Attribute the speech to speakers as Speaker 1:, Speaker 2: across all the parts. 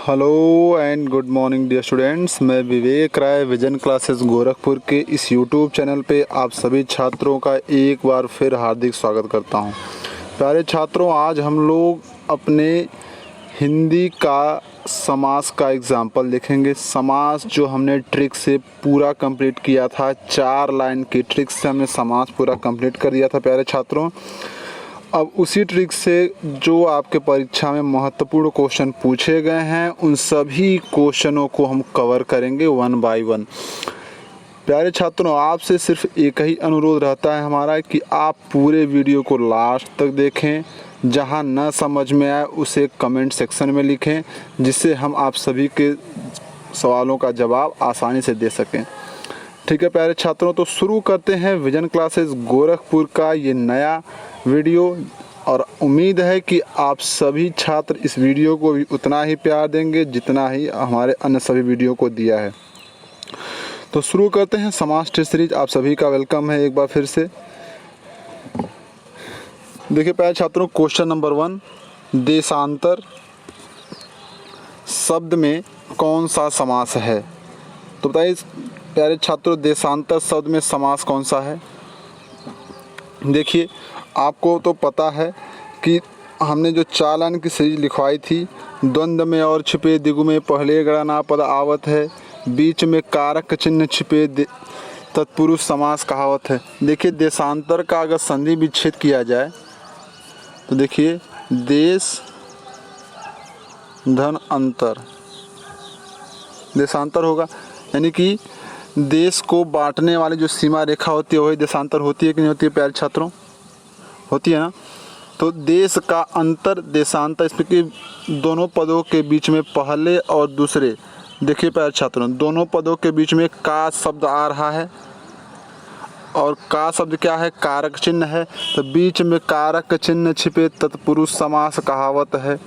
Speaker 1: Hello and good morning dear students. मैं Vivek Rai vision classes Gorakhpur के इस यूट्यूब चैनल पे आप सभी छात्रों का एक बार फिर हार्दिक स्वागत करता हूं। प्यारे छात्रों, आज हम लोग अपने हिंदी का समास का एग्जाम्पल देखेंगे। समास जो हमने ट्रिक से पूरा कंप्लीट किया था, 4 लाइन की ट्रिक से हमने समास पूरा कंप्लीट कर दिया था प्यारे छात्रों। अब उसी ट्रिक से जो आपके परीक्षा में महत्वपूर्ण क्वेश्चन पूछे गए हैं, उन सभी क्वेश्चनों को हम कवर करेंगे 1 बाय 1। प्यारे छात्रों, आपसे सिर्फ एक ही अनुरोध रहता है हमारा कि आप पूरे वीडियो को लास्ट तक देखें। जहां न समझ में आए उसे कमेंट सेक्शन में लिखें, जिससे हम आप सभी के सवालों का जवाब आसानी से दे सकें। ठीक है प्यारे छात्रों, तो शुरू करते हैं विजन क्लासेस गोरखपुर का ये नया वीडियो। और उम्मीद है कि आप सभी छात्र इस वीडियो को भी उतना ही प्यार देंगे जितना ही हमारे अन्य सभी वीडियो को दिया है। तो शुरू करते हैं समास टेस्ट सीरीज। आप सभी का वेलकम है एक बार फिर से। देखिए प्यारे छात्रों, क्वेश्चन नंबर 1, देशांतर शब्द में कौन सा समास है? तो बताइए प्यारे छात्रों, देशांतर शब्द में समास कौन सा है? देखिए, आपको तो पता है कि हमने जो 4 लाइन की सीरीज लिखवाई थी, द्वंद्व में और छिपे दिगु में पहले गणना पद आवत है, बीच में कारक चिन्ह छिपे तत्पुरुष समास कहावत है। देखिए, देशांतर का अगर संधि विच्छेद किया जाए तो देखिए, देश धन अंतर देशांतर होगा, यानी कि देश को बांटने वाली जो सीमा रेखा होती है वही देशांतर होती है कि नहीं होती है प्यारे छात्रों? होती है ना। तो देश का अंतर देशांतर, इसमें कि दोनों पदों के बीच में पहले और दूसरे, देखिए प्यारे छात्रों, दोनों पदों के बीच में का शब्द आ रहा है और का शब्द क्या है? कारक चिन्ह है। तो बीच में कारक चिन्ह छिपे तत्पुरुष समास कहावत है।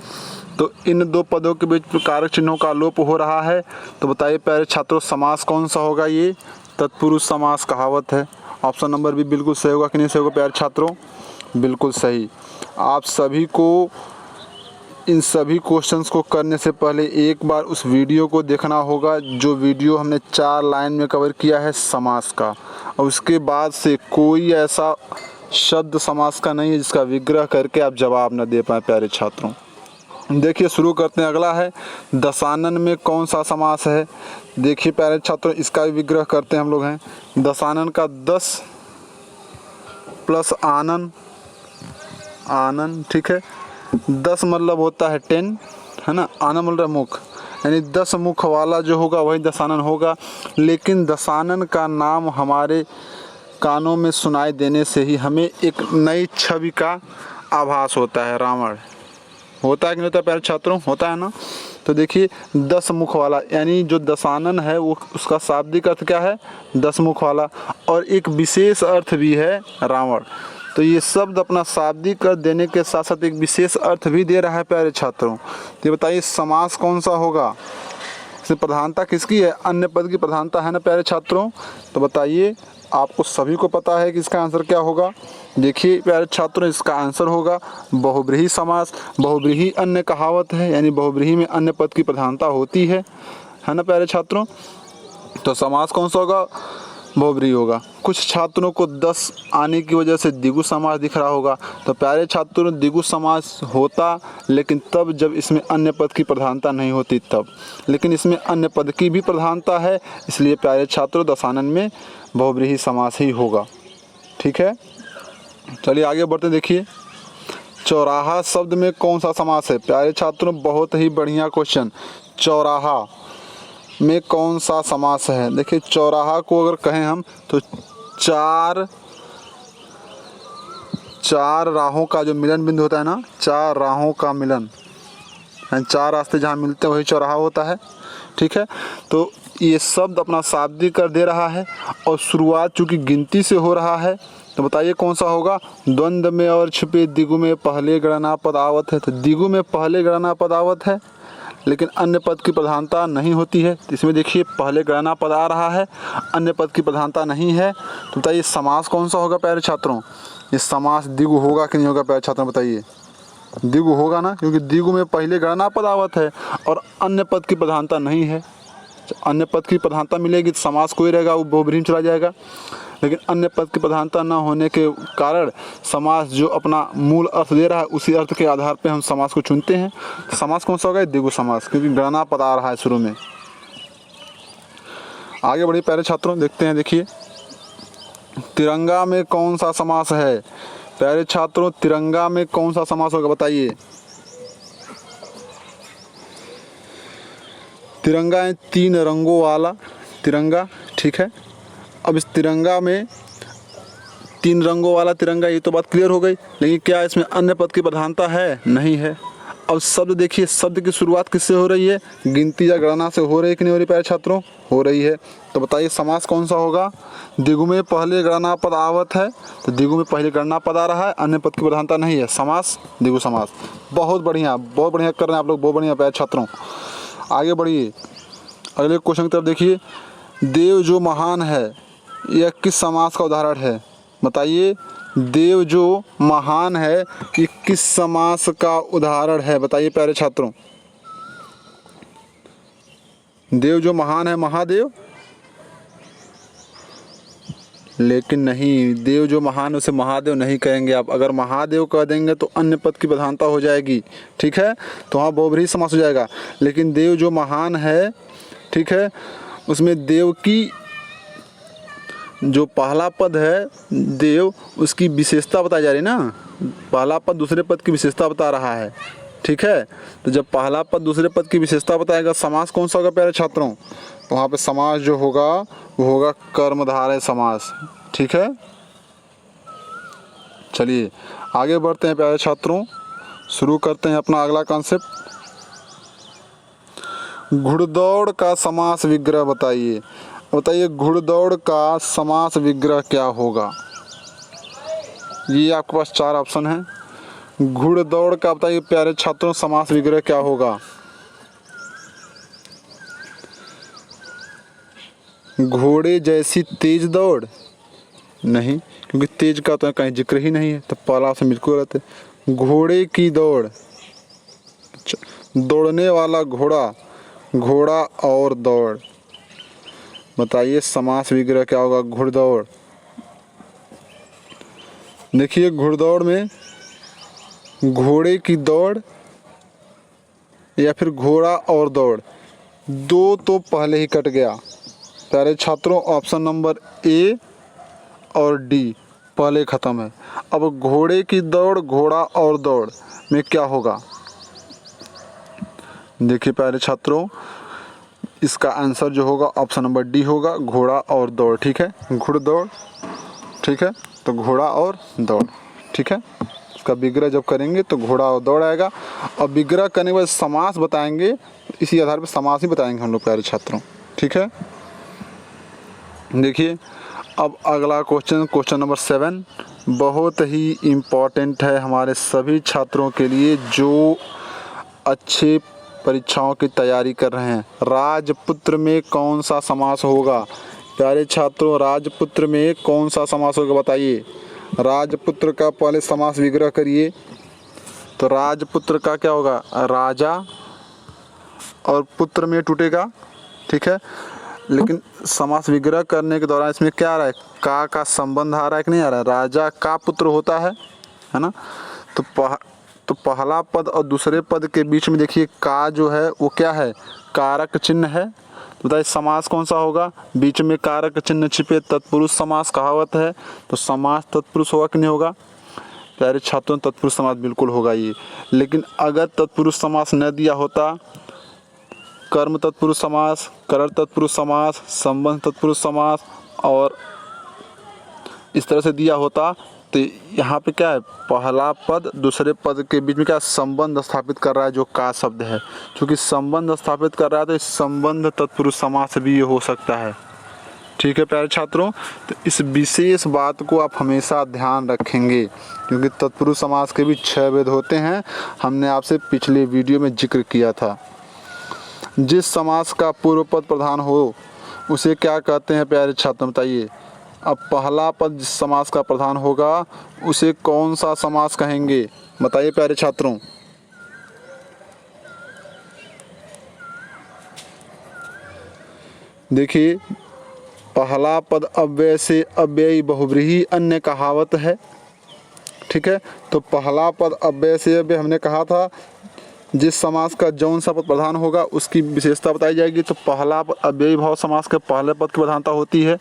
Speaker 1: तो इन 2 पदों के बीच कारक चिन्हों का लोप हो रहा है। तो बताइए प्यारे छात्रों, समास कौन सा होगा? ये तत्पुरुष समास कहावत है। ऑप्शन नंबर भी बिल्कुल सही होगा कि नहीं सही होगा प्यारे छात्रों? बिल्कुल सही। आप सभी को इन सभी क्वेश्चंस को करने से पहले एक बार उस वीडियो को देखना होगा, जो वीडियो हमने 4 लाइन में कवर किया है समास का। और उसके बाद से कोई ऐसा शब्द समास का नहीं है जिसका विग्रह करके आप जवाब न दे पाए प्यारे छात्रों। देखिए, शुरू करते हैं। अगला है, दशानन में कौन सा समास है? देखिए प्यारे छात्रों, इसका विग्रह करते हैं हम लोग हैं। दशानन का 10 प्लस आनन, आनन, ठीक है। 10 मतलब होता है 10, है ना। आनन मतलब मुख, यानी 10 मुख वाला जो होगा वही दशानन होगा। लेकिन दशानन का नाम हमारे कानों में सुनाई देने से ही हमें एक नई छवि का आभास होता है। रावण होता है कि नहीं होता है प्यारे छात्रों? होता है ना। तो देखिए, 10 मुख वाला, यानी जो दशानन है वो उसका शाब्दिक अर्थ क्या है? 10 मुख वाला। और एक विशेष अर्थ भी है रावण। तो ये शब्द अपना शाब्दिक अर्थ देने के साथ साथ एक विशेष अर्थ भी दे रहा है प्यारे छात्रों। तो बताइए समास कौन सा होगा? इसमें प्रधानता किसकी है? अन्य पद की प्रधानता है ना प्यारे छात्रों। तो बताइए, आपको सभी को पता है कि इसका आंसर क्या होगा। देखिए प्यारे छात्रों, इसका आंसर होगा बहुब्रीहि समास। बहुब्रीहि अन्य कहावत है, यानी बहुब्रीहि में अन्य पद की प्रधानता होती है ना प्यारे छात्रों। तो समास कौन सा होगा? बहुब्रीहि होगा। कुछ छात्रों को 10 आने की वजह से द्विगु समास दिख रहा होगा। तो प्यारे छात्रों, द्विगु समास होता लेकिन तब जब इसमें अन्य पद की प्रधानता नहीं होती तब। लेकिन इसमें अन्य पद की भी प्रधानता है, इसलिए प्यारे छात्रों दशानन में बहुब्रीहि समास ही होगा। ठीक है, चलिए आगे बढ़ते। देखिए, चौराहा शब्द में कौन सा समास है? प्यारे छात्रों, बहुत ही बढ़िया क्वेश्चन। चौराहा में कौन सा समास है? देखिए, चौराहा को अगर कहें हम तो चार राहों का जो मिलन बिंदु होता है ना, 4 राहों का मिलन, 4 रास्ते जहाँ मिलते हैं वही चौराहा होता है। ठीक है, तो ये शब्द अपना शाब्दिक अर्थ दे रहा है और शुरुआत चूँकि गिनती से हो रहा है। तो बताइए कौन सा होगा? द्वंद्व में और छिपे दिगु में पहले गणना पद आवत है। तो दिगु में पहले गणना पद आवत है, लेकिन अन्य पद की प्रधानता नहीं होती है। तो इसमें देखिए, पहले गणना पद आ रहा है, अन्य पद की प्रधानता नहीं है। तो बताइए समास कौन सा होगा प्यारे छात्रों? ये समास द्विगु होगा कि नहीं होगा प्यारे छात्रों? बताइए। द्विगु होगा ना, क्योंकि द्विगु में पहले गणना पद आवत है और अन्य पद की प्रधानता नहीं है। अन्य पद की प्रधानता मिलेगी तो समास कोई रहेगा, वो बहुब्रीहि में चला जाएगा। लेकिन अन्य पद की प्रधानता न होने के कारण समास जो अपना मूल अर्थ दे रहा है उसी अर्थ के आधार पर हम समास को चुनते हैं। समास कौन सा होगा? द्विगु समास, क्योंकि गणना पद आ रहा है शुरू में। आगे बढ़िए प्यारे छात्रों, देखते हैं। देखिए तिरंगा में कौन सा समास है? प्यारे छात्रों तिरंगा में कौन सा समास होगा बताइए। तिरंगा है 3 रंगों वाला तिरंगा, ठीक है। अब इस तिरंगा में 3 रंगों वाला तिरंगा, ये तो बात क्लियर हो गई। लेकिन क्या इसमें अन्य पद की प्रधानता है? नहीं है। अब शब्द देखिए, शब्द की शुरुआत किससे हो रही है? गिनती या गणना से हो रही है कि नहीं हो रही प्यारे छात्रों? हो रही है। तो बताइए समास कौन सा होगा? द्विगु में पहले गणना पद आवत है, तो द्विगु में पहले गणना पद आ रहा है, अन्य पद की प्रधानता नहीं है। समास द्विगु समास। बहुत बढ़िया कर रहे हैं आप लोग, बहुत बढ़िया प्यारे छात्रों। आगे बढ़िए, अगले क्वेश्चन की तरफ देखिए। देव जो महान है, यह किस समास का उदाहरण है? बताइए, देव जो महान है ये किस समास का उदाहरण है? बताइए प्यारे छात्रों। देव जो महान है, महादेव? लेकिन नहीं, देव जो महान है उसे महादेव नहीं कहेंगे आप। अगर महादेव कह देंगे तो अन्य पद की प्रधानता हो जाएगी, ठीक है, तो वहाँ बहुब्रीहि समास हो जाएगा। लेकिन देव जो महान है, ठीक है, उसमें देव की जो पहला पद है देव, उसकी विशेषता बताई जा रही है ना। पहला पद दूसरे पद की विशेषता बता रहा है, ठीक है। तो जब पहला पद दूसरे पद की विशेषता बताएगा, समास कौन सा होगा प्यारे छात्रों? तो वहाँ पे समास जो होगा वो होगा कर्मधारय समास, ठीक है। चलिए आगे बढ़ते हैं प्यारे छात्रों, शुरू करते हैं अपना अगला कॉन्सेप्ट। घुड़दौड़ का समास विग्रह बताइए। बताइए घुड़दौड़ का समास विग्रह क्या होगा? ये आपके पास 4 ऑप्शन हैं। घुड़दौड़ का बताइए प्यारे छात्रों समास विग्रह क्या होगा? घोड़े जैसी तेज दौड़? नहीं, क्योंकि तेज का तो कहीं जिक्र ही नहीं है, तो पहला ऑप्शन बिल्कुल रहते। घोड़े की दौड़, दौड़ने वाला घोड़ा, घोड़ा और दौड़। बताइए समास विग्रह क्या होगा? घुड़दौड़। देखिए घुड़दौड़ में घोड़े की दौड़ या फिर घोड़ा और दौड़, दो तो पहले ही कट गया प्यारे छात्रों। ऑप्शन नंबर ए और डी पहले ख़त्म है। अब घोड़े की दौड़, घोड़ा और दौड़ में क्या होगा? देखिए प्यारे छात्रों, इसका आंसर जो होगा ऑप्शन नंबर डी होगा, घोड़ा और दौड़, ठीक है। घुड़दौड़, ठीक है, तो घोड़ा और दौड़, ठीक है। इसका विग्रह जब करेंगे तो घोड़ा और दौड़ आएगा। और विग्रह करने के बाद समास बताएंगे, इसी आधार पर समास ही बताएंगे हम लोग प्यारे छात्रों, ठीक है। देखिए अब अगला क्वेश्चन नंबर 7 बहुत ही इम्पॉर्टेंट है हमारे सभी छात्रों के लिए जो अच्छे परीक्षाओं की तैयारी कर रहे हैं। राजपुत्र में कौन सा समास होगा? प्यारे छात्रों राजपुत्र में कौन सा समास होगा बताइए। राजपुत्र का पहले समास विग्रह करिए। तो राजपुत्र का क्या होगा? राजा और पुत्र में टूटेगा, ठीक है। लेकिन समास विग्रह करने के दौरान इसमें क्या आ रहा है? का संबंध आ रहा है कि नहीं आ रहा है? राजा का पुत्र होता है ना। तो पहला पद और दूसरे पद के बीच में देखिए का जो है वो क्या है? कारक चिन्ह है। तो बताइए समास कौन सा होगा? बीच में कारक चिन्ह छिपे तत्पुरुष समास कहावत है, तो समास तत्पुरुष होगा कि नहीं होगा? प्यारे छात्रों तत्पुरुष समास बिल्कुल होगा ये। लेकिन अगर तत्पुरुष समास न दिया होता, कर्म तत्पुरुष समास, करर तत्पुरुष समास, संबंध तत्पुरुष समास और इस तरह से दिया होता, तो यहाँ पे क्या है? पहला पद दूसरे पद के बीच में क्या संबंध स्थापित कर रहा है, जो का शब्द है। क्योंकि संबंध स्थापित कर रहा है तो इस संबंध तत्पुरुष समास भी हो सकता है, ठीक है प्यारे छात्रों। तो इस विशेष बात को आप हमेशा ध्यान रखेंगे, क्योंकि तत्पुरुष समास के भी 6 भेद होते हैं। हमने आपसे पिछले वीडियो में जिक्र किया था। जिस समास का पूर्व पद प्रधान हो उसे क्या कहते हैं प्यारे छात्र? बताइए। अब पहला पद जिस समास का प्रधान होगा उसे कौन सा समास कहेंगे? बताइए प्यारे छात्रों। देखिए, पहला पद अव्यय से अव्ययी बहुव्रीहि अन्य कहावत है। ठीक है, तो पहला पद अव्यय से अव्यय हमने कहा था, जिस समास का जौन सा पद प्रधान होगा उसकी विशेषता बताई जाएगी। तो पहला पद अव्ययी भाव समास के पहले पद की प्रधानता होती है।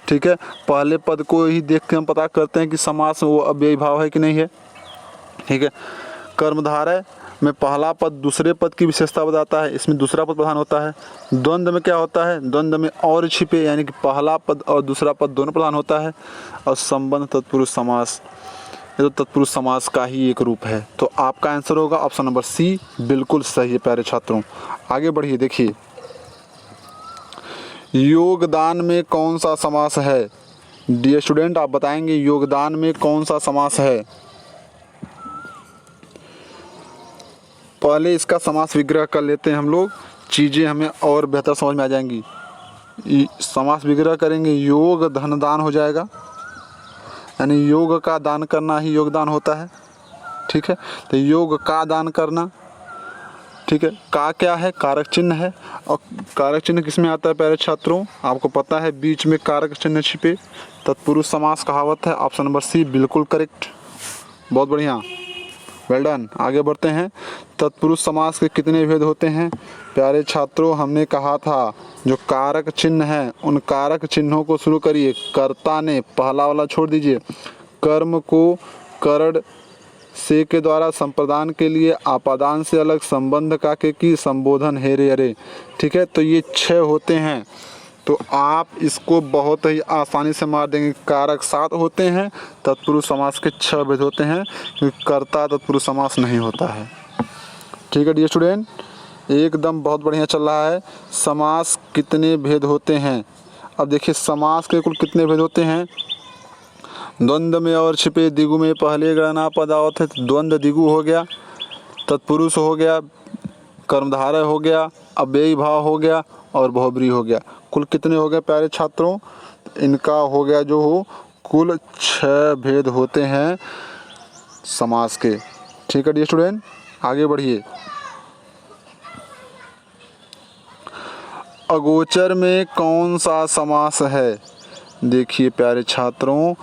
Speaker 1: ठीक है, पहले पद को ही देख के हम पता करते हैं कि समास वो अव्ययी भाव है कि नहीं है। ठीक है, कर्मधारय में पहला पद दूसरे पद की विशेषता बताता है, इसमें दूसरा पद प्रधान होता है। द्वंद्व में क्या होता है? द्वंद्व में और छिपे, यानी कि पहला पद और दूसरा पद दोनों प्रधान होता है। और संबंध तत्पुरुष समास, ये तो तत्पुरुष समास का ही एक रूप है। तो आपका आंसर होगा ऑप्शन नंबर सी, बिल्कुल सही है प्यारे छात्रों। आगे बढ़िए, देखिए योगदान में कौन सा समास है? डियर स्टूडेंट, आप बताएंगे योगदान में कौन सा समास है? पहले इसका समास विग्रह कर लेते हैं हम लोग, चीज़ें हमें और बेहतर समझ में आ जाएंगी। समास विग्रह करेंगे, योग धन दान हो जाएगा, यानी योग का दान करना ही योगदान होता है। ठीक है, तो योग का दान करना। ठीक है, का क्या है? कारक चिन्ह है। और कारक चिन्ह किसमें आता है प्यारे छात्रों? आपको पता है, बीच में कारक चिन्ह छिपे, तत्पुरुष समास कहावत है। ऑप्शन नंबर सी बिल्कुल करेक्ट, बहुत बढ़िया, वेल डन। आगे बढ़ते हैं। तत्पुरुष समास के कितने भेद होते हैं? प्यारे छात्रों, हमने कहा था जो कारक चिन्ह है उन कारक चिन्हों को शुरू करिए। कर्ता ने, पहला वाला छोड़ दीजिए। कर्म को करण से के द्वारा संप्रदान के लिए आपादान से अलग संबंध का के की संबोधन हेरे अरे। ठीक है, तो ये 6 होते हैं। तो आप इसको बहुत ही आसानी से मार देंगे। कारक 7 होते हैं, तत्पुरुष समास के 6 भेद होते हैं, क्योंकि कर्ता तत्पुरुष समास नहीं होता है। ठीक है डियर स्टूडेंट, एकदम बहुत बढ़िया चल रहा है। समास कितने भेद होते हैं? अब देखिए समास के कुल कितने भेद होते हैं। द्वंद्व में और छिपे, दिगु में पहले गणना पद आवत है, तो द्वंद्व दिगु हो गया, तत्पुरुष हो गया, कर्मधारय हो गया, अव्ययी भाव हो गया और बहुब्रीहि हो गया। कुल कितने हो गए प्यारे छात्रों? इनका हो गया जो हो कुल 6 भेद होते हैं समास के। ठीक है डियर स्टूडेंट, आगे बढ़िए। अगोचर में कौन सा समास है? देखिए प्यारे छात्रों,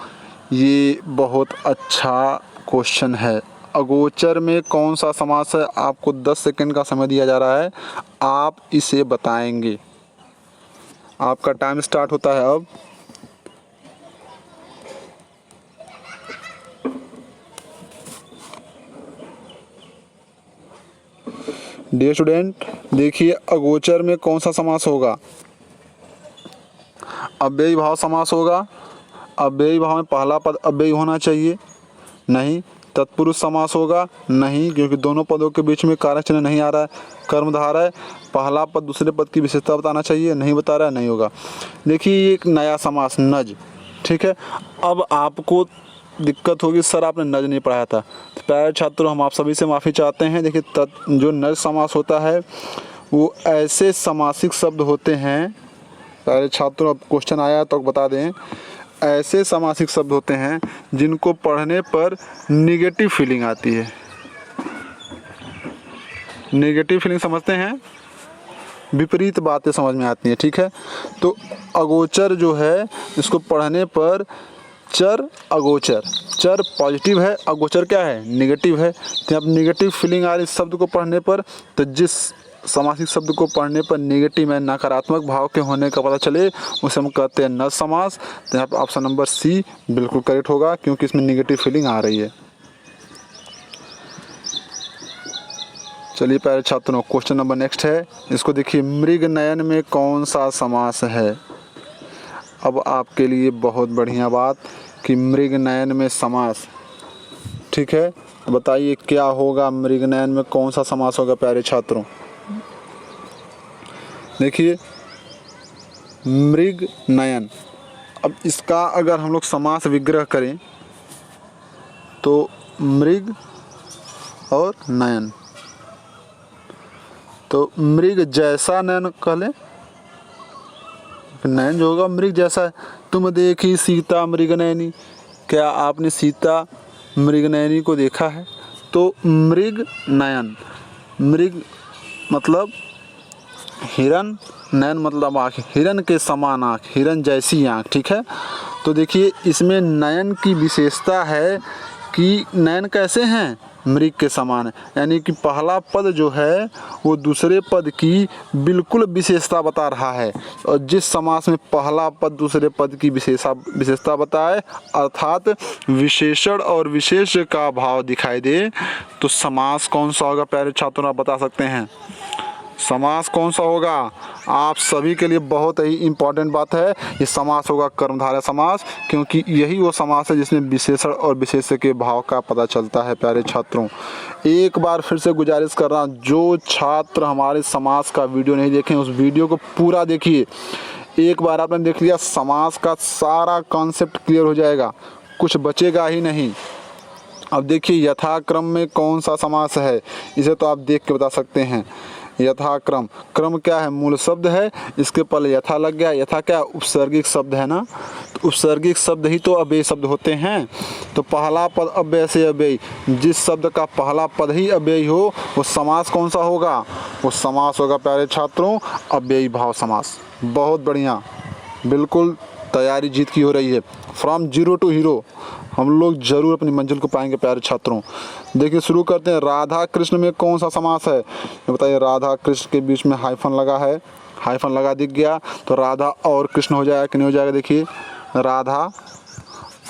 Speaker 1: ये बहुत अच्छा क्वेश्चन है। अगोचर में कौन सा समास है? आपको 10 सेकंड का समय दिया जा रहा है, आप इसे बताएंगे। आपका टाइम स्टार्ट होता है अब। डियर स्टूडेंट, देखिए अगोचर में कौन सा समास होगा? अव्ययी भाव समास होगा। अव्ययी भाव में पहला पद अव्ययी होना चाहिए, नहीं। तत्पुरुष समास होगा, नहीं, क्योंकि दोनों पदों के बीच में कारक चिन्ह नहीं आ रहा है। कर्मधारय, पहला पद दूसरे पद की विशेषता बताना चाहिए, नहीं बता रहा है, नहीं होगा। देखिए ये एक नया समास नज। ठीक है, अब आपको दिक्कत होगी, सर आपने नज नहीं पढ़ाया था। तो प्यारे छात्रों, हम आप सभी से माफ़ी चाहते हैं। देखिए जो नज समास होता है वो ऐसे समासिक शब्द होते हैं, प्यारे छात्रों अब क्वेश्चन आया तो बता दें, ऐसे समासिक शब्द होते हैं जिनको पढ़ने पर निगेटिव फीलिंग आती है। नेगेटिव फीलिंग समझते हैं, विपरीत बातें समझ में आती हैं। ठीक है, तो अगोचर जो है इसको पढ़ने पर चर अगोचर, चर पॉजिटिव है, अगोचर क्या है? नेगेटिव है। तो अब नेगेटिव फीलिंग आ रही इस शब्द को पढ़ने पर, तो जिस समासिक शब्द को पढ़ने पर नेगेटिव में नकारात्मक भाव के होने का पता चले उसे हम कहते हैं नज समास। तो यहाँ पर ऑप्शन नंबर सी बिल्कुल करेक्ट होगा, क्योंकि इसमें नेगेटिव फीलिंग आ रही है। चलिए प्यारे छात्रों, क्वेश्चन नंबर नेक्स्ट है, इसको देखिए। मृग नयन में कौन सा समास है? अब आपके लिए बहुत बढ़िया बात कि मृग नयन में समास। ठीक है, बताइए क्या होगा मृग नयन में, कौन सा समास होगा प्यारे छात्रों? देखिए मृग नयन, अब इसका अगर हम लोग समास विग्रह करें तो मृग और नयन, तो मृग जैसा नयन कह लें, नयन जो होगा मृग जैसा है। तुम देखी सीता मृग नयनी, क्या आपने सीता मृग नयनी को देखा है? तो मृग नयन, मृग मतलब हिरन, नयन मतलब आँख, हिरन के समान आँख, हिरन जैसी आँख, ठीक है। तो देखिए इसमें नयन की विशेषता है कि नयन कैसे हैं, मृग के समान है, यानी कि पहला पद जो है वो दूसरे पद की बिल्कुल विशेषता बता रहा है। और जिस समास में पहला पद दूसरे पद की विशेषता बताए, अर्थात विशेषण और विशेष का भाव दिखाई दे, तो समास कौन सा होगा प्यारे छात्रों, आप बता सकते हैं? समास कौन सा होगा? आप सभी के लिए बहुत ही इम्पॉर्टेंट बात है, ये समास होगा कर्मधारय समास, क्योंकि यही वो समास है जिसमें विशेषण और विशेष्य के भाव का पता चलता है। प्यारे छात्रों, एक बार फिर से गुजारिश कर रहा हूँ, जो छात्र हमारे समास का वीडियो नहीं देखें उस वीडियो को पूरा देखिए। एक बार आपने देख लिया, समास का सारा कॉन्सेप्ट क्लियर हो जाएगा, कुछ बचेगा ही नहीं। अब देखिए यथाक्रम में कौन सा समास है, इसे तो आप देख के बता सकते हैं। यथाक्रम, क्रम क्या है, मूल शब्द है, इसके पहले यथा लग गया, यथा क्या उपसर्गिक शब्द है ना, तो उपसर्गिक शब्द ही तो अव्ययी शब्द होते हैं। तो पहला पद अव्यय से अव्ययी, जिस शब्द का पहला पद ही अव्ययी हो वो समास कौन सा होगा? वो समास होगा प्यारे छात्रों अव्ययी भाव समास। बहुत बढ़िया, बिल्कुल तैयारी जीत की हो रही है। फ्रॉम जीरो टू हीरो हम लोग जरूर अपनी मंजिल को पाएंगे प्यारे छात्रों। देखिए शुरू करते हैं, राधा कृष्ण में कौन सा समास है, ये बताइए। राधा कृष्ण के बीच में हाइफन लगा है, हाइफन लगा दिख गया, तो राधा और कृष्ण हो जाएगा कि नहीं हो जाएगा? देखिए राधा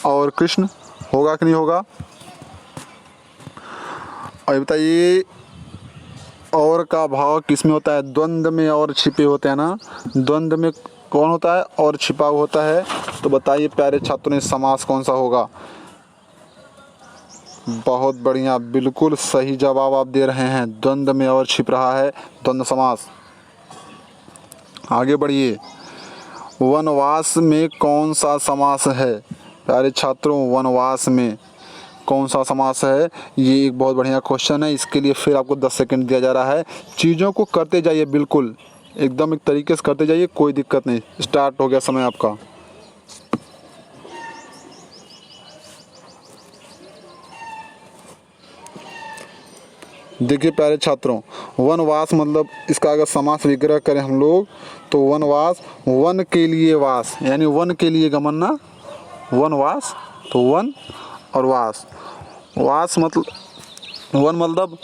Speaker 1: और कृष्ण होगा कि नहीं होगा? और बताइए और का भाव किस में होता है? द्वंद्व में और छिपे होते हैं ना, द्वंद्व में कौन होता है? और छिपा होता है। तो बताइए प्यारे छात्रों ने समास कौन सा होगा? बहुत बढ़िया, बिल्कुल सही जवाब आप दे रहे हैं, द्वंद्व में और छिप रहा है, द्वंद्व समास। आगे बढ़िए, वनवास में कौन सा समास है प्यारे छात्रों? वनवास में कौन सा समास है? ये एक बहुत बढ़िया क्वेश्चन है, इसके लिए फिर आपको 10 सेकंड दिया जा रहा है। चीज़ों को करते जाइए, बिल्कुल एकदम एक तरीके से करते जाइए, कोई दिक्कत नहीं। स्टार्ट हो गया समय आपका। देखिए प्यारे छात्रों, वनवास मतलब इसका अगर समास विग्रह करें हम लोग तो वनवास, वन के लिए वास, यानी वन के लिए गमन ना, वनवास, तो वन और वास, वास मतलब वन मतलब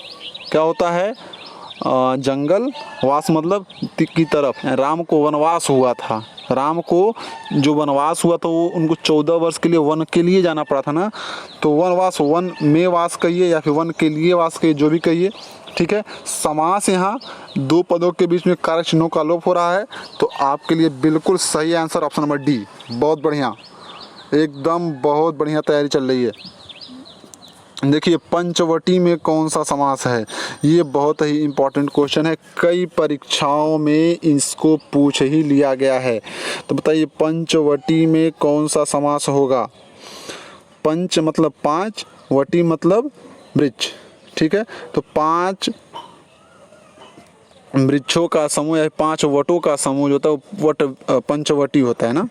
Speaker 1: क्या होता है? जंगल, वास मतलब की तरफ। राम को वनवास हुआ था, राम को जो वनवास हुआ था वो उनको 14 वर्ष के लिए वन के लिए जाना पड़ा था ना, तो वनवास, वन में वास कहिए या फिर वन के लिए वास कहिए, जो भी कहिए, ठीक है। समास यहाँ दो पदों के बीच में कारक चिन्हों का लोप हो रहा है, तो आपके लिए बिल्कुल सही आंसर ऑप्शन नंबर डी। बहुत बढ़िया, एकदम बहुत बढ़िया तैयारी चल रही है। देखिए पंचवटी में कौन सा समास है? ये बहुत ही इम्पोर्टेंट क्वेश्चन है, कई परीक्षाओं में इसको पूछ ही लिया गया है। तो बताइए पंचवटी में कौन सा समास होगा? पंच मतलब 5, वटी मतलब वृक्ष, ठीक है। तो 5 वृक्षों का समूह या 5 वटों का समूह जो होता है वट पंचवटी होता है ना,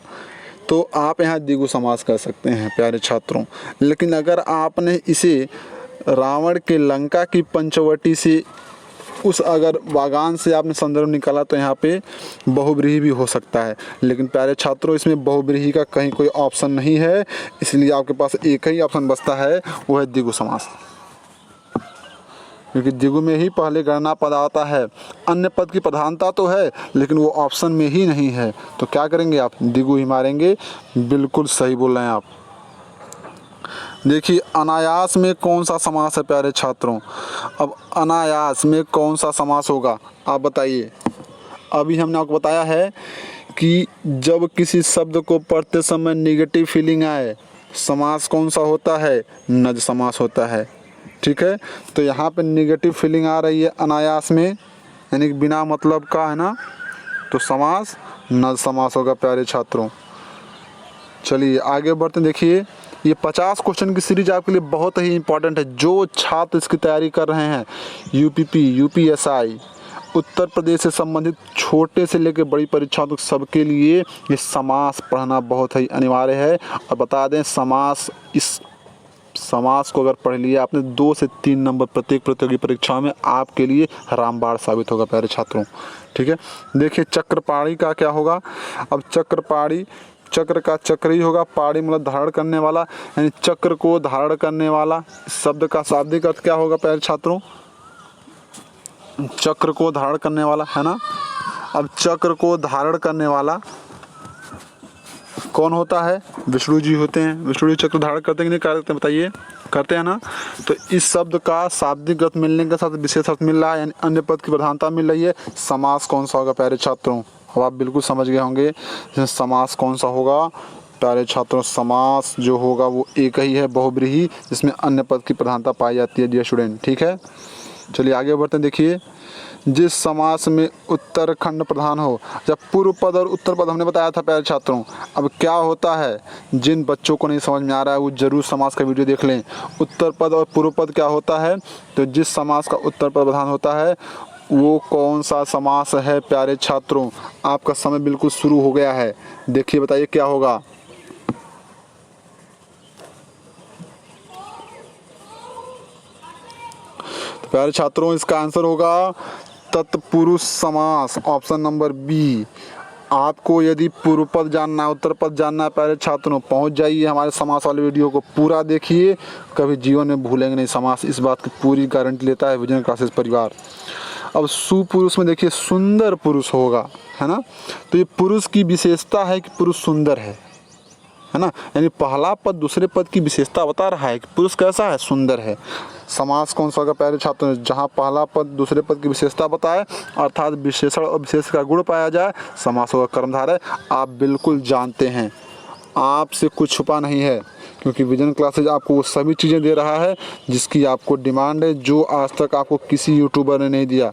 Speaker 1: तो आप यहाँ द्विगु समास कर सकते हैं प्यारे छात्रों। लेकिन अगर आपने इसे रावण के लंका की पंचवटी से, उस अगर बागान से आपने संदर्भ निकाला तो यहाँ पे बहुव्रीहि भी हो सकता है। लेकिन प्यारे छात्रों इसमें बहुव्रीहि का कहीं कोई ऑप्शन नहीं है, इसलिए आपके पास एक ही ऑप्शन बचता है, वो है द्विगु समास, क्योंकि द्विगु में ही पहले गणना पद आता है। अन्य पद की प्रधानता तो है लेकिन वो ऑप्शन में ही नहीं है, तो क्या करेंगे आप? द्विगु ही मारेंगे। बिल्कुल सही बोल रहे हैं आप। देखिए अनायास में कौन सा समास है प्यारे छात्रों? अब अनायास में कौन सा समास होगा आप बताइए। अभी हमने आपको बताया है कि जब किसी शब्द को पढ़ते समय नेगेटिव फीलिंग आए, समास कौन सा होता है? नज समास होता है, ठीक है। तो यहाँ पे नेगेटिव फीलिंग आ रही है अनायास में, यानी बिना मतलब का है ना, तो समास नज समास होगा प्यारे छात्रों। चलिए आगे बढ़ते हैं। देखिए ये 50 क्वेश्चन की सीरीज आपके लिए बहुत ही इंपॉर्टेंट है। जो छात्र इसकी तैयारी कर रहे हैं, यूपीपी, यूपीएसआई उत्तर प्रदेश से संबंधित छोटे से लेकर बड़ी परीक्षाओं तक सबके लिए ये समास पढ़ना बहुत ही अनिवार्य है। और बता दें इस समास को अगर पढ़ लिया आपने 2 से 3 नंबर प्रत्येक प्रतियोगी परीक्षा में आपके लिए रामबाण साबित होगा प्यारे छात्रों। ठीक है, देखिए चक्रपाणी का क्या होगा। अब चक्रपाणी, चक्र का चक्र ही होगा, पाड़ी मतलब धारण करने वाला, यानी चक्र को धारण करने वाला। शब्द का शाब्दिक अर्थ क्या होगा प्यारे छात्रों? चक्र को धारण करने वाला, है ना। अब चक्र को धारण करने वाला कौन होता है? विष्णु जी होते हैं। विष्णु जी चक्र धारण करते हैं कि नहीं करते हैं बताइए? करते हैं ना। तो इस शब्द का शाब्दिक अर्थ मिलने के साथ विशेष अर्थ मिल रहा है, यानी अन्य पद की प्रधानता मिल रही है। समास कौन सा होगा प्यारे छात्रों? अब आप बिल्कुल समझ गए होंगे समास कौन सा होगा प्यारे छात्रों। समास जो होगा वो एक ही है, बहुब्रीहि, जिसमें अन्य पद की प्रधानता पाई जाती है डियर स्टूडेंट। ठीक है, चलिए आगे बढ़ते हैं। देखिए, जिस समास में उत्तरखंड प्रधान हो, जब पूर्व पद और उत्तर पद हमने बताया था प्यारे छात्रों। अब क्या होता है, जिन बच्चों को नहीं समझ में आ रहा है वो जरूर समास का वीडियो देख लें। उत्तर पद और पूर्व पद क्या होता है? तो जिस समास का उत्तर पद प्रधान होता है वो कौन सा समास है प्यारे छात्रों? आपका समय बिल्कुल शुरू हो गया है। देखिए बताइए क्या होगा। तो प्यारे छात्रों इसका आंसर होगा तत्पुरुष समास, ऑप्शन नंबर बी। आपको यदि पूर्व पद जानना है, उत्तर पद जानना है प्यारे छात्रों, पहुंच जाइए हमारे समास वाले वीडियो को पूरा देखिए, कभी जीवन में भूलेंगे नहीं समास। इस बात की पूरी गारंटी लेता है विजन क्लासेस परिवार। अब सुपुरुष में देखिए सुंदर पुरुष होगा, है ना। तो ये पुरुष की विशेषता है कि पुरुष सुंदर है ना। यानी पहला पद दूसरे पद की विशेषता बता रहा है कि पुरुष कैसा है, सुंदर है। समास कौन सा होगा प्यारे छात्रों? जहाँ पहला पद दूसरे पद की विशेषता बताए, अर्थात विशेषण और विशेष का गुण पाया जाए, समास होगा कर्मधारय। आप बिल्कुल जानते हैं, आपसे कुछ छुपा नहीं है, क्योंकि विजन क्लासेज आपको वो सभी चीज़ें दे रहा है जिसकी आपको डिमांड है, जो आज तक आपको किसी यूट्यूबर ने नहीं दिया।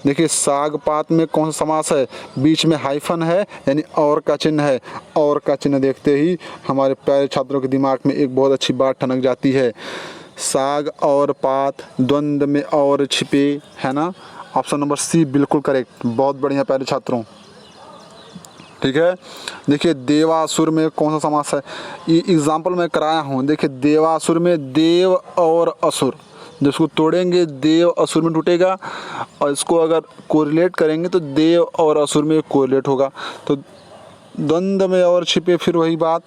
Speaker 1: देखिए, साग पात में कौन सा समास है? बीच में हाइफन है, यानी और का चिन्ह है। और का चिन्ह देखते ही हमारे प्यारे छात्रों के दिमाग में एक बहुत अच्छी बात ठनक जाती है। साग और पात, द्वंद्व में और छिपे, है ना। ऑप्शन नंबर सी बिल्कुल करेक्ट, बहुत बढ़िया प्यारे छात्रों। ठीक है, देखिए देवासुर में कौन सा समास है? ये एग्जाम्पल मैं कराया हूँ। देखिए देवासुर में देव और असुर, जिसको तोड़ेंगे देव असुर में टूटेगा, और इसको अगर कोरिलेट करेंगे तो देव और असुर में कोरिलेट होगा। तो द्वंद्व में और छिपे, फिर वही बात,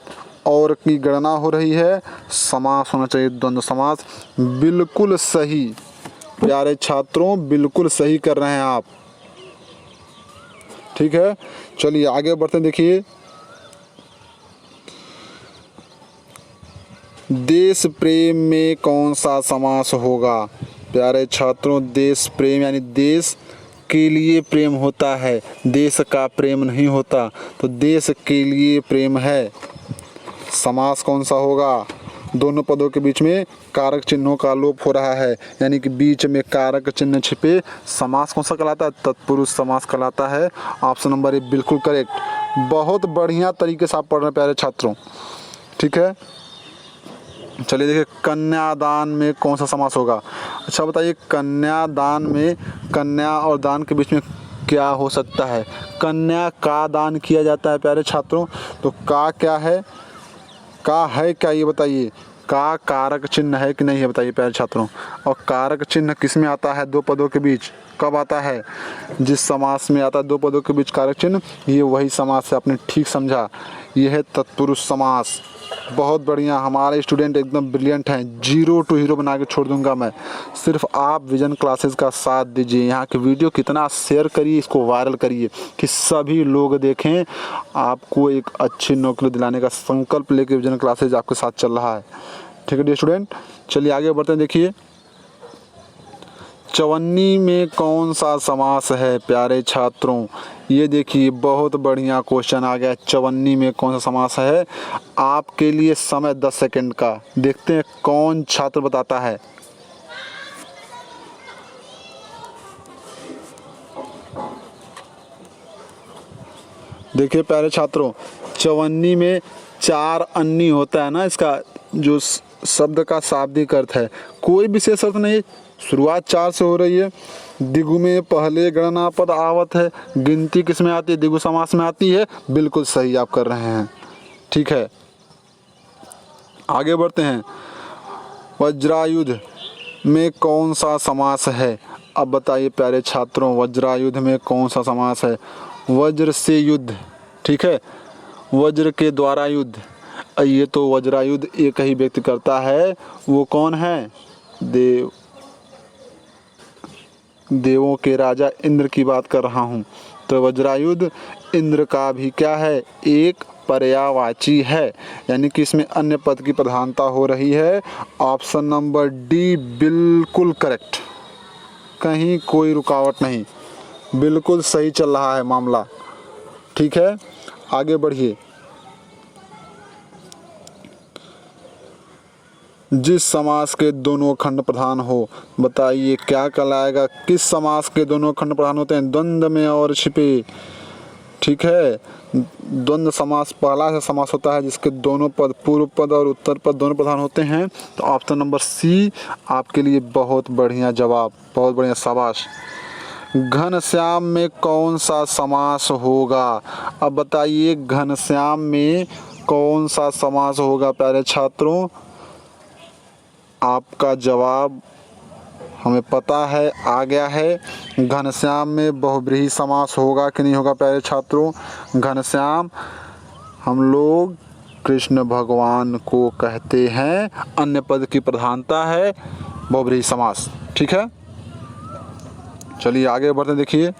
Speaker 1: और की गणना हो रही है, समास होना चाहिए द्वंद्व समास। बिल्कुल सही प्यारे छात्रों, बिल्कुल सही कर रहे हैं आप। ठीक है, चलिए आगे बढ़ते हैं। देखिए, देश प्रेम में कौन सा समास होगा प्यारे छात्रों? देश प्रेम यानी देश के लिए प्रेम होता है, देश का प्रेम नहीं होता। तो देश के लिए प्रेम है, समास कौन सा होगा? दोनों पदों के बीच में कारक चिन्हों का लोप हो रहा है, यानी कि बीच में कारक चिन्ह छिपे, समास कौन सा कहलाता है? तत्पुरुष समास कहलाता है। ऑप्शन नंबर ए बिल्कुल करेक्ट। बहुत बढ़िया तरीके से आप पढ़ रहे हैं प्यारे छात्रों। ठीक है, चलिए देखिए, कन्यादान में कौन सा समास होगा? अच्छा बताइए, कन्यादान में कन्या और दान के बीच में क्या हो सकता है? कन्या का दान किया जाता है प्यारे छात्रों, तो का क्या है? का है क्या ये बताइए? का कारक चिन्ह है कि नहीं है बताइए प्यारे छात्रों? और कारक चिन्ह किस में आता है? दो पदों के बीच कब आता है? जिस समास में आता है दो पदों के बीच कारक चिन्ह, ये वही समास है। आपने ठीक समझा, ये है तत्पुरुष समास। बहुत बढ़िया, हमारे स्टूडेंट एकदम ब्रिलियंट हैं, 0 to हीरो बना के छोड़ दूंगा मैं। सिर्फ आप विजन क्लासेस का साथ दीजिए, यहाँ के वीडियो कितना शेयर करिए, इसको वायरल करिए कि सभी लोग देखें। आपको एक अच्छी नौकरी दिलाने का संकल्प लेके विजन क्लासेस आपके साथ चल रहा है। ठीक है डियर स्टूडेंट, चलिए आगे बढ़ते हैं। देखिए, चवन्नी में कौन सा समास है प्यारे छात्रों? ये देखिए, बहुत बढ़िया क्वेश्चन आ गया। चवन्नी में कौन सा समास है? आपके लिए समय 10 सेकंड का, देखते हैं कौन छात्र बताता है। देखिए प्यारे छात्रों, चवन्नी में 4 अन्नी होता है ना, इसका जो शब्द का शाब्दिक अर्थ है, कोई विशेष अर्थ नहीं, शुरुआत 4 से हो रही है। दिगु में पहले गणना पद आवत है, गिनती किस में आती है? दिगु समास में आती है। बिल्कुल सही आप कर रहे हैं, ठीक है। आगे बढ़ते हैं। वज्रायुध में कौन सा समास है? अब बताइए प्यारे छात्रों, वज्रायुध में कौन सा समास है? वज्र से युद्ध, ठीक है, वज्र के द्वारा युद्ध। ये तो वज्रायुध एक ही व्यक्ति करता है, वो कौन है? देवों के राजा इंद्र की बात कर रहा हूँ। तो वज्रायुध इंद्र का भी क्या है? एक पर्यायवाची है, यानी कि इसमें अन्य पद की प्रधानता हो रही है। ऑप्शन नंबर डी बिल्कुल करेक्ट, कहीं कोई रुकावट नहीं, बिल्कुल सही चल रहा है मामला, ठीक है। आगे बढ़िए। जिस समास के दोनों खंड प्रधान हो, बताइए क्या कहलाएगा? किस समास के दोनों खंड प्रधान होते हैं? द्वंद्व में और छिपे, ठीक है। द्वंद्व समास पहला ऐसा समास होता है जिसके दोनों पद, पूर्व पद और उत्तर पद दोनों प्रधान होते हैं। तो ऑप्शन नंबर सी आपके लिए बहुत बढ़िया जवाब, बहुत बढ़िया, शाबाश। घनश्याम में कौन सा समास होगा? अब बताइए घनश्याम में कौन सा समास होगा प्यारे छात्रों? आपका जवाब हमें पता है, आ गया है। घनश्याम में बहुब्रीहि समास होगा कि नहीं होगा प्यारे छात्रों? घनश्याम हम लोग कृष्ण भगवान को कहते हैं, अन्य पद की प्रधानता है बहुब्रीहि समास, ठीक है। चलिए आगे बढ़ते, देखिए।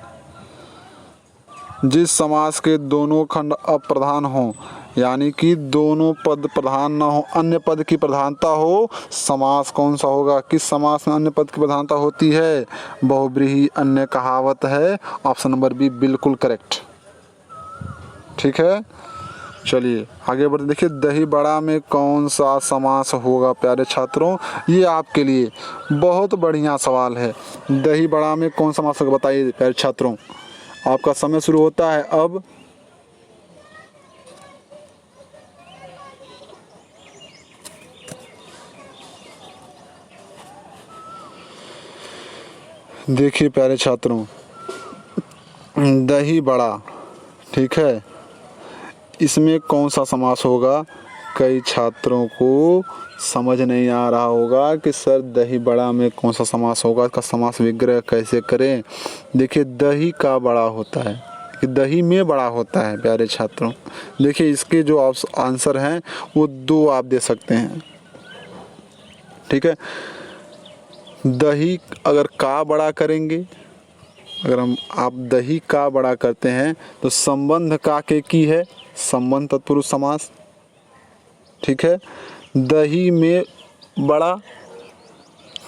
Speaker 1: जिस समास के दोनों खंड अप्रधान हो, यानी कि दोनों पद प्रधान न हो, अन्य पद की प्रधानता हो, समास कौन सा होगा? किस समास में अन्य पद की प्रधानता होती है? बहुब्रीहि अन्य कहावत है। ऑप्शन नंबर बी बिल्कुल करेक्ट, ठीक है। चलिए आगे बढ़ते, देखिए। दही बड़ा में कौन सा समास होगा प्यारे छात्रों? ये आपके लिए बहुत बढ़िया सवाल है। दही बड़ा में कौन सा समास होगा बताइए प्यारे छात्रों। आपका समय शुरू होता है अब। देखिए प्यारे छात्रों, दही बड़ा, ठीक है, इसमें कौन सा समास होगा? कई छात्रों को समझ नहीं आ रहा होगा कि सर दही बड़ा में कौन सा समास होगा, इसका समास विग्रह कैसे करें। देखिए दही का बड़ा होता है कि दही में बड़ा होता है प्यारे छात्रों। देखिए इसके जो आंसर हैं वो 2 आप दे सकते हैं, ठीक है। दही अगर का बड़ा करेंगे, अगर आप दही का बड़ा करते हैं तो संबंध का के की है, संबंध तत्पुरुष समास, ठीक है। दही में बड़ा,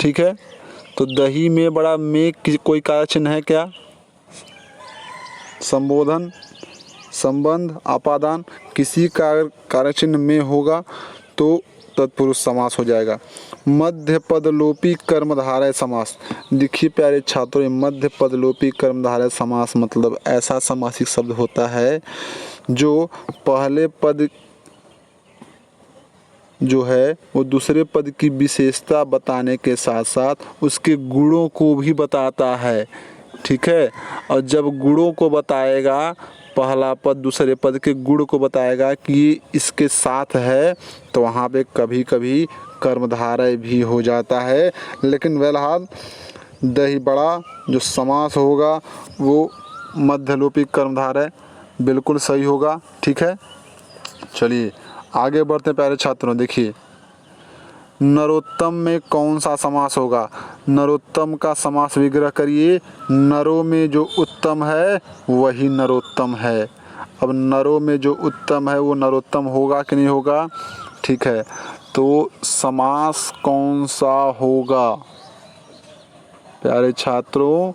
Speaker 1: ठीक है, तो दही में बड़ा में कोई कार्य चिन्ह है क्या? संबोधन, संबंध, आपादान, किसी कार्य चिन्ह में होगा तो तत्पुरुष समास हो जाएगा। मध्य पदलोपी कर्मधारय समास, देखिए प्यारे छात्रों, मध्य पदलोपी कर्मधारय समास मतलब ऐसा समासिक शब्द होता है जो पहले पद जो है वो दूसरे पद की विशेषता बताने के साथ साथ उसके गुणों को भी बताता है, ठीक है। और जब गुणों को बताएगा, पहला पद दूसरे पद के गुण को बताएगा कि इसके साथ है, तो वहाँ पे कभी कभी कर्मधारय भी हो जाता है। लेकिन बहरहाल दही बड़ा जो समास होगा वो मध्यलोपी कर्मधारय बिल्कुल सही होगा, ठीक है। चलिए आगे बढ़ते हैं प्यारे छात्रों, देखिए। नरोत्तम में कौन सा समास होगा? नरोत्तम का समास विग्रह करिए। नरों में जो उत्तम है वही नरोत्तम है। अब नरों में जो उत्तम है वो नरोत्तम होगा कि नहीं होगा? ठीक है, तो समास कौन सा होगा प्यारे छात्रों?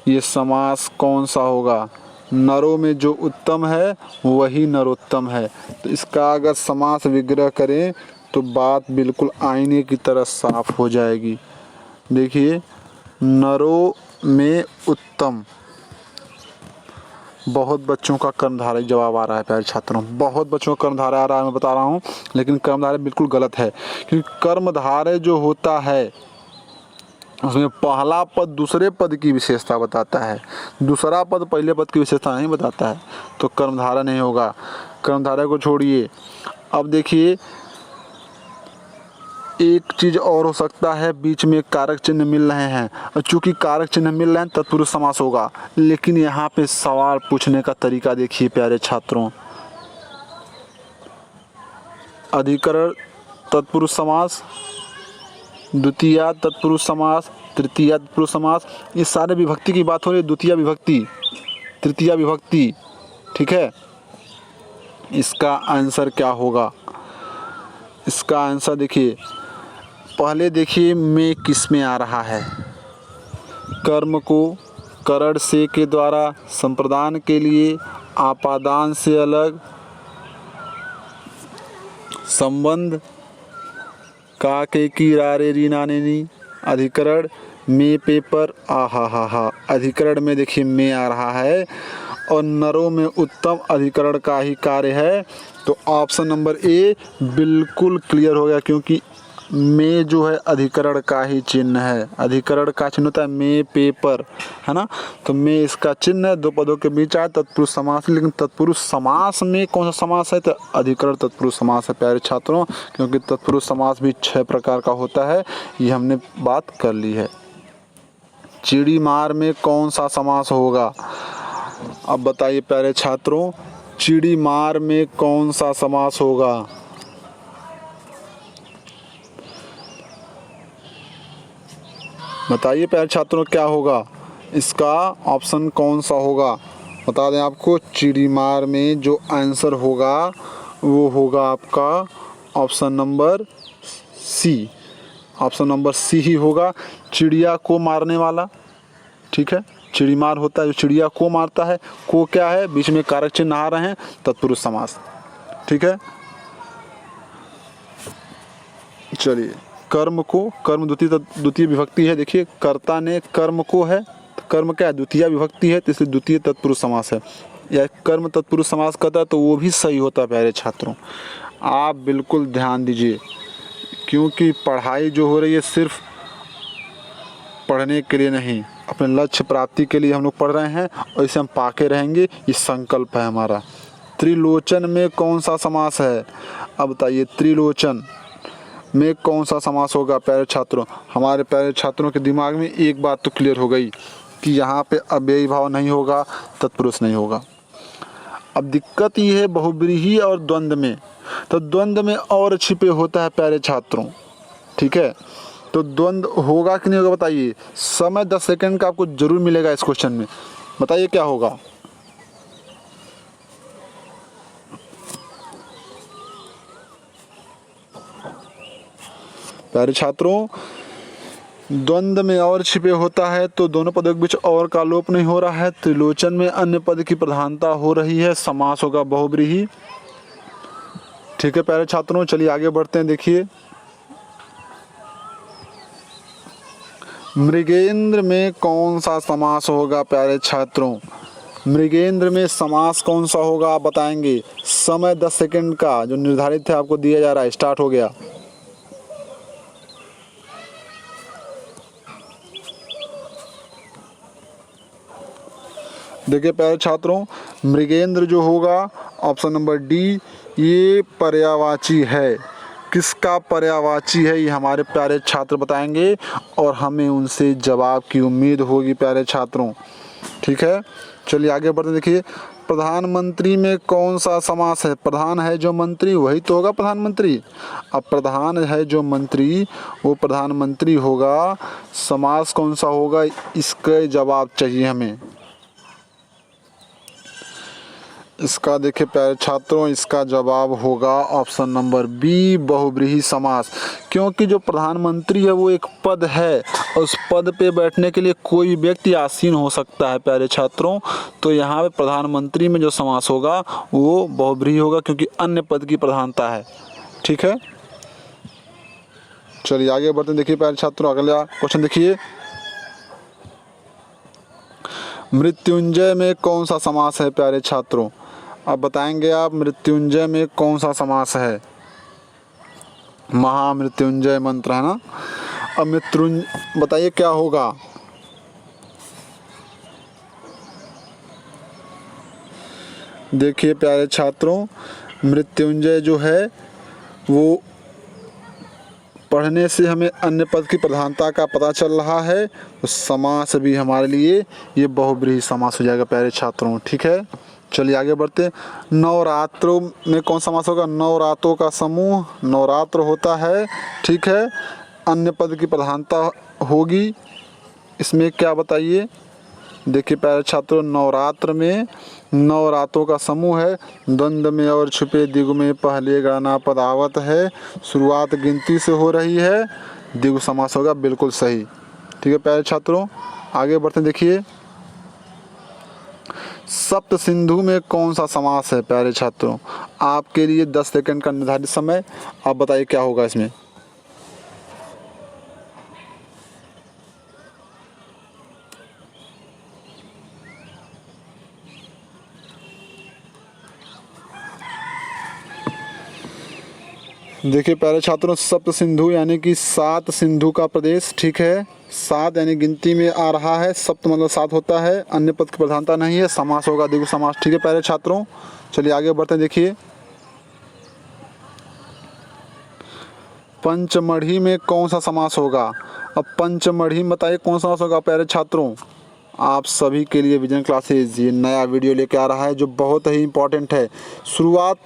Speaker 1: ये समास कौन सा होगा? नरों में जो उत्तम है वही नरोत्तम है। तो इसका अगर समास विग्रह करें तो बात बिल्कुल आईने की तरह साफ हो जाएगी। देखिए, नरों में उत्तम, बहुत बच्चों का कर्मधारय जवाब आ रहा है प्यारे छात्रों, बहुत बच्चों का कर्मधारय आ रहा है, मैं बता रहा हूँ, लेकिन कर्मधारय बिल्कुल गलत है। क्योंकि कर्मधारय जो होता है उसमें पहला पद दूसरे पद की विशेषता बताता है, दूसरा पद पहले पद की विशेषता नहीं बताता है, तो कर्मधारय नहीं होगा। कर्मधारय को छोड़िए। अब देखिए एक चीज़ और हो सकता है, बीच में कारक चिन्ह मिल रहे हैं, और चूंकि कारक चिन्ह मिल रहे हैं तत्पुरुष समास होगा। लेकिन यहाँ पे सवाल पूछने का तरीका देखिए प्यारे छात्रों, अधिकरण तत्पुरुष समास, द्वितीया तत्पुरुष समास, तृतीया तत्पुरुष समास, ये सारे विभक्ति की बात हो रही है, द्वितीया विभक्ति, तृतीया विभक्ति, ठीक है। इसका आंसर क्या होगा? इसका आंसर देखिए, पहले देखिए में किस में आ रहा है, कर्म को करण से के द्वारा संप्रदान के लिए आपादान से अलग संबंध का के की रारे री नाने नी, अधिकरण में पेपर हा, अधिकरण में देखिए में आ रहा है और नरों में उत्तम अधिकरण का ही कार्य है। तो ऑप्शन नंबर ए बिल्कुल क्लियर हो गया, क्योंकि में जो है अधिकरण का ही चिन्ह है, अधिकरण का चिन्ह होता है में पेपर, है ना। तो में इसका चिन्ह है, दो पदों के बीच आए तत्पुरुष समास। लेकिन तत्पुरुष समास में कौन सा समास है? तो अधिकरण तत्पुरुष समास है प्यारे छात्रों, क्योंकि तत्पुरुष समास भी 6 प्रकार का होता है, ये हमने बात कर ली है। चिड़ी मार में कौन सा समास होगा? अब बताइए प्यारे छात्रों, चिड़ी मार में कौन सा समास होगा? बताइए प्यारे छात्रों क्या होगा इसका? ऑप्शन कौन सा होगा? बता दें आपको, चिड़ी मार में जो आंसर होगा वो होगा आपका option number C, option number C ही होगा, चिड़िया को मारने वाला, ठीक है। चिड़ी मार होता है जो चिड़िया को मारता है, को क्या है? बीच में कारक चिन्ह आ रहे हैं, तत्पुरुष समास, ठीक है। चलिए, कर्म को, कर्म द्वितीय विभक्ति है, देखिए कर्ता ने कर्म को है, तो कर्म क्या है? द्वितीय विभक्ति है, तो इसलिए द्वितीय तत्पुरुष समास है। या कर्म तत्पुरुष समास करता है तो वो भी सही होता है प्यारे छात्रों। आप बिल्कुल ध्यान दीजिए, क्योंकि पढ़ाई जो हो रही है सिर्फ पढ़ने के लिए नहीं, अपने लक्ष्य प्राप्ति के लिए हम लोग पढ़ रहे हैं, और इसे हम पाके रहेंगे, ये संकल्प है हमारा। त्रिलोचन में कौन सा समास है? अब बताइए त्रिलोचन में कौन सा समास होगा प्यारे छात्रों? हमारे प्यारे छात्रों के दिमाग में एक बात तो क्लियर हो गई कि यहाँ पे अव्ययी भाव नहीं होगा, तत्पुरुष नहीं होगा। अब दिक्कत ये है बहुब्रीहि और द्वंद्व में, तो द्वंद्व में और छिपे होता है प्यारे छात्रों, ठीक है। तो द्वंद्व होगा कि नहीं होगा बताइए? समय 10 सेकंड का आपको जरूर मिलेगा इस क्वेश्चन में, बताइए क्या होगा? प्यारे छात्रों, द्वंद्व में और छिपे होता है तो दोनों पदों के बीच और का लोप नहीं हो रहा है। त्रिलोचन में अन्य पद की प्रधानता हो रही है, समास होगा बहुब्रीहि, ठीक है प्यारे छात्रों। चलिए आगे बढ़ते हैं। देखिए मृगेंद्र में कौन सा समास होगा प्यारे छात्रों? मृगेंद्र में समास कौन सा होगा आप बताएंगे? समय 10 सेकंड का जो निर्धारित है आपको दिया जा रहा है, स्टार्ट हो गया। देखिए प्यारे छात्रों, मृगेंद्र जो होगा ऑप्शन नंबर डी, ये पर्यायवाची है। किसका पर्यायवाची है ये हमारे प्यारे छात्र बताएंगे, और हमें उनसे जवाब की उम्मीद होगी प्यारे छात्रों, ठीक है। चलिए आगे बढ़ते। देखिए प्रधानमंत्री में कौन सा समास है? प्रधान है जो मंत्री, वही तो होगा प्रधानमंत्री। अब प्रधान है जो मंत्री, वो प्रधानमंत्री होगा। समास कौन सा होगा, इसका जवाब चाहिए हमें। इसका देखिए प्यारे छात्रों, इसका जवाब होगा ऑप्शन नंबर बी, बहुब्रीहि समास। क्योंकि जो प्रधानमंत्री है वो एक पद है, और उस पद पे बैठने के लिए कोई व्यक्ति आसीन हो सकता है प्यारे छात्रों। तो यहाँ पे प्रधानमंत्री में जो समास होगा वो बहुब्रीहि होगा, क्योंकि अन्य पद की प्रधानता है, ठीक है। चलिए आगे बढ़ते हैं। देखिए प्यारे छात्रों, अगला क्वेश्चन देखिए, मृत्युंजय में कौन सा समास है प्यारे छात्रों? अब बताएंगे आप, मृत्युंजय में कौन सा समास है? महामृत्युंजय मंत्र है ना। अब मृत्युंजय बताइए क्या होगा। देखिए प्यारे छात्रों, मृत्युंजय जो है वो पढ़ने से हमें अन्य पद की प्रधानता का पता चल रहा है, तो समास भी हमारे लिए ये बहुब्रीहि समास हो जाएगा प्यारे छात्रों। ठीक है, चलिए आगे बढ़ते हैं। नवरात्रों में कौन समास होगा? नवरात्रों का समूह, नवरात्र होता है। ठीक है, अन्य पद की प्रधानता होगी इसमें, क्या बताइए। देखिए प्यारे छात्रों, नवरात्र में नवरात्रों का समूह है, द्वंद्व में और छुपे दिगु में पहले गणना पद आवत है, शुरुआत गिनती से हो रही है, दिगु समास होगा, बिल्कुल सही। ठीक है प्यारे छात्रों, आगे बढ़ते हैं। देखिए सप्त सिंधु में कौन सा समास है? प्यारे छात्रों आपके लिए 10 सेकंड का निर्धारित समय, आप बताइए क्या होगा इसमें। देखिए प्यारे छात्रों, सप्त सिंधु यानी कि 7 सिंधु का प्रदेश। ठीक है, 7 यानी गिनती में आ रहा है, सप्त मतलब 7 होता है, अन्य पद की प्रधानता नहीं है, समास होगा द्विगु समास। ठीक है प्यारे छात्रों, चलिए आगे बढ़ते हैं। देखिए पंचमढ़ी में कौन सा समास होगा? अब पंचमढ़ी में बताइए कौन सा समास होगा प्यारे छात्रों। आप सभी के लिए विजन क्लासेज ये नया वीडियो लेके आ रहा है जो बहुत ही इंपॉर्टेंट है। शुरुआत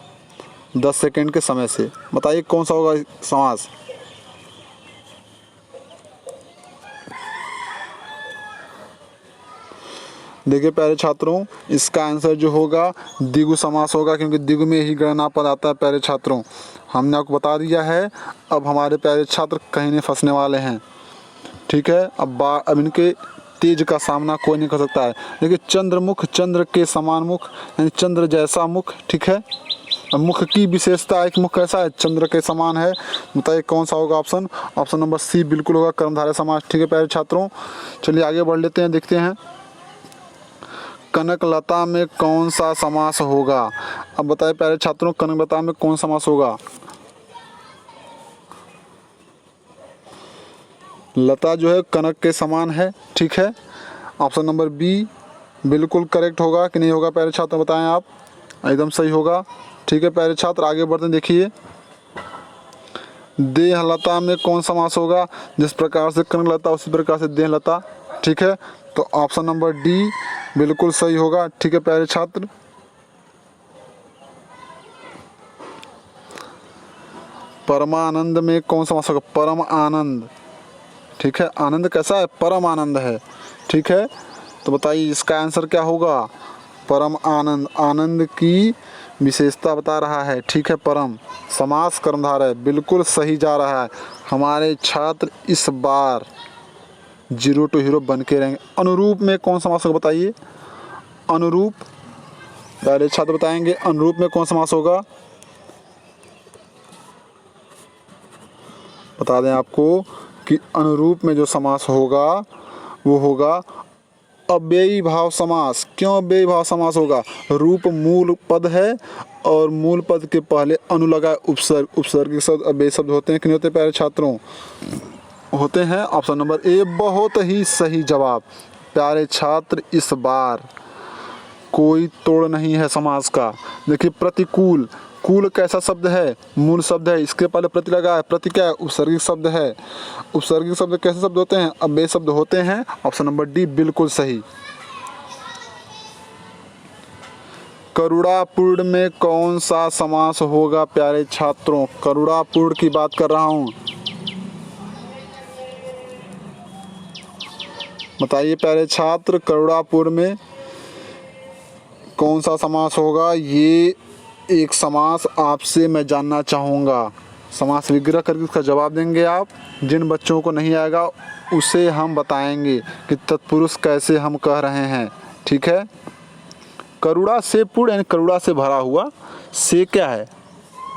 Speaker 1: 10 सेकंड के समय से, बताइए कौन सा होगा समास। देखिए प्यारे छात्रों, इसका आंसर जो होगा द्विगु समास होगा, क्योंकि द्विगु में ही गणना पद आता है। प्यारे छात्रों हमने आपको बता दिया है, अब हमारे प्यारे छात्र कहीं नहीं फंसने वाले हैं। ठीक है, अब इनके तेज का सामना कोई नहीं कर सकता है। देखिए चंद्रमुख, चंद्र के समान मुख यानी चंद्र जैसा मुख। ठीक है, मुख की विशेषता है कि मुख कैसा है? चंद्र के समान है। बताइए कौन सा होगा ऑप्शन। ऑप्शन नंबर सी बिल्कुल होगा, कर्मधारय समास। ठीक है प्यारे छात्रों, चलिए आगे बढ़ लेते हैं, देखते हैं कनकलता में कौन सा समास होगा। अब बताइए प्यारे छात्रों, कनकलता में कौन समास होगा। लता जो है कनक के समान है। ठीक है, ऑप्शन नंबर बी बिल्कुल करेक्ट होगा कि नहीं होगा प्यारे छात्र, बताएं आप। एकदम सही होगा। ठीक है प्यारे छात्र, आगे बढ़ते हैं। देखिए देहलता में कौन समास होगा? जिस प्रकार से कनकलता उसी प्रकार से देहलता। ठीक है, तो ऑप्शन नंबर डी बिल्कुल सही होगा। ठीक है प्यारे छात्र, परमानंद में कौन समास होगा? परम आनंद। ठीक है, आनंद कैसा है? परम आनंद है। ठीक है, तो बताइए इसका आंसर क्या होगा? परम आनंद, आनंद की विशेषता बता रहा है। ठीक है, परम समास कर्मधारय, बिल्कुल सही जा रहा है। हमारे छात्र इस बार 0 to हीरो बन के रहेंगे। अनुरूप में कौन समास होगा बताइए। अनुरूप, पहले छात्र बताएंगे अनुरूप में कौन समास होगा। बता दें आपको कि अनुरूप में जो समास होगा वो होगा अव्ययी भाव समास। क्यों अव्ययी भाव समास होगा? रूप मूल पद है और मूल पद के पहले अनु लगा उपसर्ग, उपसर्ग के शब्द अव्ययी शब्द होते हैं कि नहीं होते प्यारे छात्रों? होते हैं। ऑप्शन नंबर ए बहुत ही सही जवाब। प्यारे छात्र इस बार कोई तोड़ नहीं है समास का। देखिए प्रतिकूल, कूल कैसा शब्द है? मूल शब्द है, इसके पहले प्रति लगा है। प्रति क्या है? उपसर्गिक शब्द है। उपसर्गिक शब्द कैसे शब्द होते हैं? अव्यय शब्द होते हैं। ऑप्शन नंबर डी बिल्कुल सही। करुणापूर्ण में कौन सा समास होगा प्यारे छात्रों? करुणापूर्ण की बात कर रहा हूं, बताइए प्यारे छात्र करुणापूर्ण में कौन सा समास होगा? ये एक समास आपसे मैं जानना चाहूँगा। समास विग्रह करके उसका जवाब देंगे आप। जिन बच्चों को नहीं आएगा उसे हम बताएंगे कि तत्पुरुष कैसे हम कह रहे हैं। ठीक है, करुणा से पूर्ण यानी करुणा से भरा हुआ। से क्या है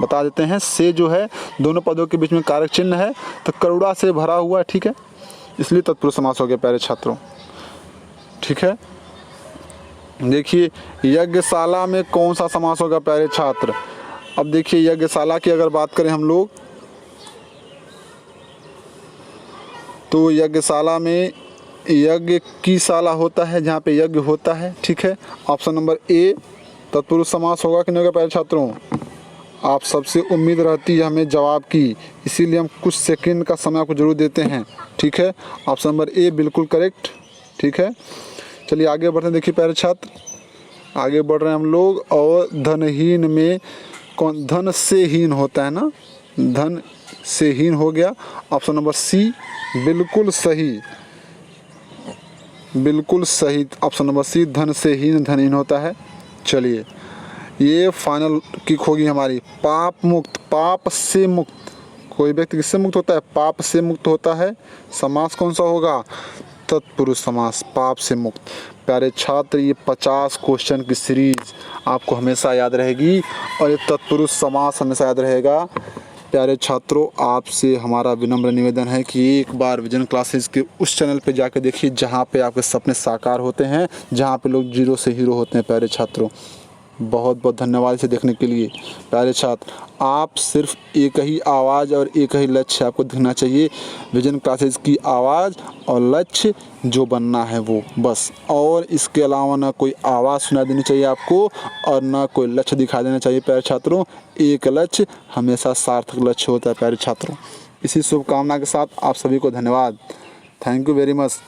Speaker 1: बता देते हैं। से जो है दोनों पदों के बीच में कारक चिन्ह है, तो करुणा से भरा हुआ। ठीक है, इसलिए तत्पुरुष समास हो गया प्यारे छात्रों। ठीक है, देखिए यज्ञशाला में कौन सा समास होगा प्यारे छात्र? अब देखिए यज्ञशाला की अगर बात करें हम लोग, तो यज्ञशाला में यज्ञ की शाला होता है जहाँ पे यज्ञ होता है, ठीक है। ऑप्शन नंबर ए तत्पुरुष समास होगा कि नहीं होगा प्यारे छात्रों? आप सबसे उम्मीद रहती है हमें जवाब की, इसीलिए हम कुछ सेकंड का समय आपको जरूर देते हैं, ठीक है। ऑप्शन नंबर ए बिल्कुल करेक्ट, ठीक है। चलिए आगे बढ़ते हैं। देखिए प्यारे छात्र, आगे बढ़ रहे हैं हम लोग। और धनहीन में कौन धन से हीन होता है ना, धन से हीन हो गया। ऑप्शन नंबर सी बिल्कुल सही, बिल्कुल सही। ऑप्शन नंबर सी धन से हीन धनहीन होता है। चलिए ये फाइनल किक होगी हमारी। पाप मुक्त, पाप से मुक्त, कोई व्यक्ति किससे मुक्त होता है? पाप से मुक्त होता है। समास कौन सा होगा? तत्पुरुष समास, पाप से मुक्त। प्यारे छात्र ये 50 क्वेश्चन की सीरीज आपको हमेशा याद रहेगी और ये तत्पुरुष समास हमेशा याद रहेगा। प्यारे छात्रों आपसे हमारा विनम्र निवेदन है कि एक बार विजन क्लासेस के उस चैनल पे जाकर देखिए जहाँ पे आपके सपने साकार होते हैं, जहाँ पे लोग जीरो से हीरो होते हैं। प्यारे छात्रों बहुत बहुत धन्यवाद इसे देखने के लिए। प्यारे छात्र आप सिर्फ एक ही आवाज़ और एक ही लक्ष्य आपको दिखना चाहिए, विजन क्लासेस की आवाज़ और लक्ष्य जो बनना है वो बस। और इसके अलावा ना कोई आवाज़ सुना देनी चाहिए आपको और ना कोई लक्ष्य दिखा देना चाहिए। प्यारे छात्रों एक लक्ष्य हमेशा सार्थक लक्ष्य होता है। प्यारे छात्रों इसी शुभकामना के साथ आप सभी को धन्यवाद। Thank you very much.